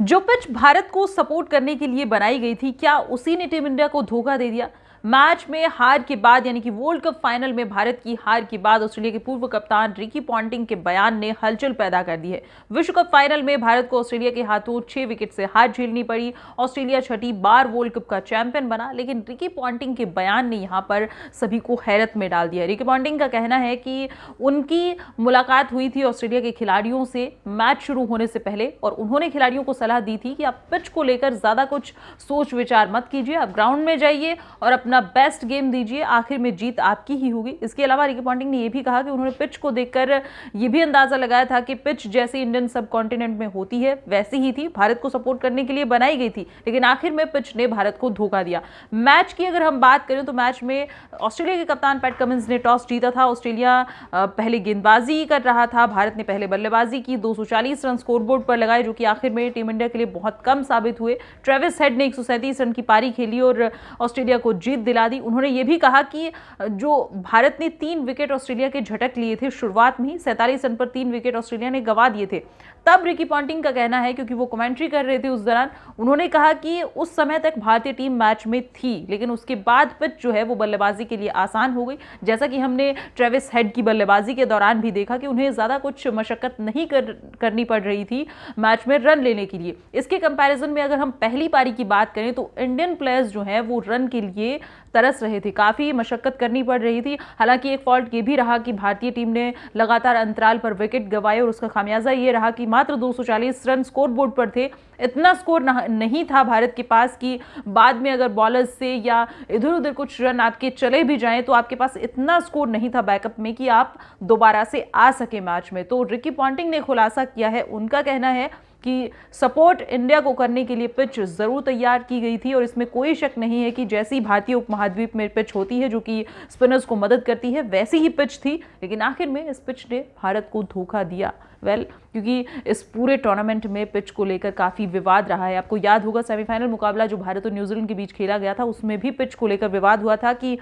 जो पिच भारत को सपोर्ट करने के लिए बनाई गई थी, क्या उसी ने टीम इंडिया को धोखा दे दिया? मैच में हार के बाद यानी कि वर्ल्ड कप फाइनल में भारत की हार के बाद ऑस्ट्रेलिया के पूर्व कप्तान रिकी पॉन्टिंग के बयान ने हलचल पैदा कर दी है। विश्व कप फाइनल में भारत को ऑस्ट्रेलिया के हाथों 6 विकेट से हार झेलनी पड़ी। ऑस्ट्रेलिया छठी बार वर्ल्ड कप का चैंपियन बना, लेकिन रिकी पॉन्टिंग के बयान ने यहां पर सभी को हैरत में डाल दिया। रिकी पॉन्टिंग का कहना है कि उनकी मुलाकात हुई थी ऑस्ट्रेलिया के खिलाड़ियों से मैच शुरू होने से पहले, और उन्होंने खिलाड़ियों को सलाह दी थी कि आप पिच को लेकर ज्यादा कुछ सोच विचार मत कीजिए, आप ग्राउंड में जाइए और अपना बेस्ट गेम दीजिए, आखिर में जीत आपकी ही होगी। इसके अलावा रिकी पॉन्टिंग ने यह भी कहा कि उन्होंने पिच को देखकर यह भी अंदाजा लगाया था कि पिच जैसी इंडियन सब कॉन्टिनेंट में होती है वैसी ही थी, भारत को सपोर्ट करने के लिए बनाई गई थी, लेकिन आखिर में पिच ने भारत को धोखा दिया। मैच की अगर हम बात करें तो मैच में ऑस्ट्रेलिया के कप्तान पैट कमिंस ने टॉस जीता था। ऑस्ट्रेलिया पहले गेंदबाजी कर रहा था, भारत ने पहले बल्लेबाजी की। 240 रन स्कोरबोर्ड पर लगाए, जो कि आखिर में टीम इंडिया के लिए बहुत कम साबित हुए। ट्रेविस हेड ने 137 रन की पारी खेली और ऑस्ट्रेलिया को जीत दिला दी। उन्होंने ये भी कहा कि जो भारत ने 3 विकेट ऑस्ट्रेलिया के झटक लिए थे शुरुआत में ही, 47 रन पर 3 विकेट ऑस्ट्रेलिया ने गंवा दिए थे। तब रिकी पॉन्टिंग का कहना है, क्योंकि वो कमेंट्री कर रहे थे उस दौरान, उन्होंने कहा कि उस समय तक भारतीय टीम मैच में थी, लेकिन उसके बाद पिच जो है वो बल्लेबाजी के लिए आसान हो गई। जैसा कि हमने ट्रेविस हेड की बल्लेबाजी के दौरान भी देखा कि उन्हें ज्यादा कुछ मशक्कत नहीं करनी पड़ रही थी मैच में रन लेने के लिए। इसके कंपैरिजन में अगर हम पहली पारी की बात करें तो इंडियन प्लेयर्स जो हैं वो रन के लिए तरस रहे थे, काफी मशक्कत करनी पड़ रही थी। हालांकि एक फॉल्ट ये भी रहा कि भारतीय टीम ने लगातार अंतराल पर विकेट गंवाए और उसका खामियाजा ये रहा कि मात्र 240 रन स्कोरबोर्ड पर थे। इतना स्कोर नहीं था भारत के पास कि बाद में अगर बॉलर्स से या इधर उधर कुछ रन आपके चले भी जाएं तो आपके पास इतना स्कोर नहीं था बैकअप में कि आप दोबारा से आ सके मैच में। तो रिकी पॉन्टिंग ने खुलासा किया है, उनका कहना है कि सपोर्ट इंडिया को करने के लिए पिच जरूर तैयार की गई थी और इसमें कोई शक नहीं है कि जैसी भारतीय उपमहाद्वीप में पिच होती है जो कि स्पिनर्स को मदद करती है, वैसी ही पिच थी, लेकिन आखिर में इस पिच ने भारत को धोखा दिया। क्योंकि इस पूरे टूर्नामेंट में पिच को लेकर काफी विवाद रहा है। आपको याद होगा सेमीफाइनल मुकाबला जो भारत और न्यूजीलैंड के बीच खेला गया था, उसमें भी पिच को लेकर विवाद हुआ था कि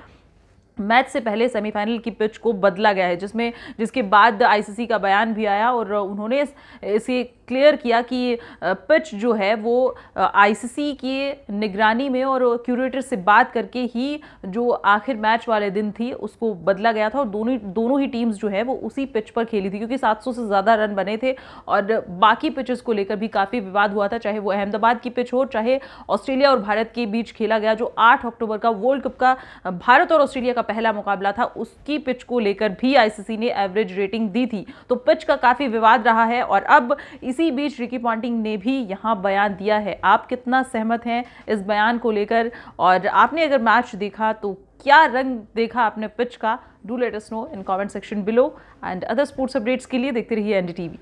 मैच से पहले सेमीफाइनल की पिच को बदला गया है, जिसके बाद आईसीसी का बयान भी आया और उन्होंने इसे क्लियर किया कि पिच जो है वो आईसीसी की निगरानी में और क्यूरेटर से बात करके ही जो आखिर मैच वाले दिन थी उसको बदला गया था और दोनों ही टीम्स जो है वो उसी पिच पर खेली थी, क्योंकि 700 से ज़्यादा रन बने थे और बाकी पिचेस को लेकर भी काफ़ी विवाद हुआ था, चाहे वो अहमदाबाद की पिच हो, चाहे ऑस्ट्रेलिया और भारत के बीच खेला गया जो 8 अक्टूबर का वर्ल्ड कप का भारत और ऑस्ट्रेलिया का पहला मुकाबला था, उसकी पिच को लेकर भी आईसीसी ने एवरेज रेटिंग दी थी। तो पिच का काफ़ी विवाद रहा है और अब इसी बीच रिकी पॉन्टिंग ने भी यहां बयान दिया है। आप कितना सहमत हैं इस बयान को लेकर, और आपने अगर मैच देखा तो क्या रंग देखा आपने पिच का? Do let us know in comment section below. And other sports updates के लिए देखते रहिए एनडीटीवी।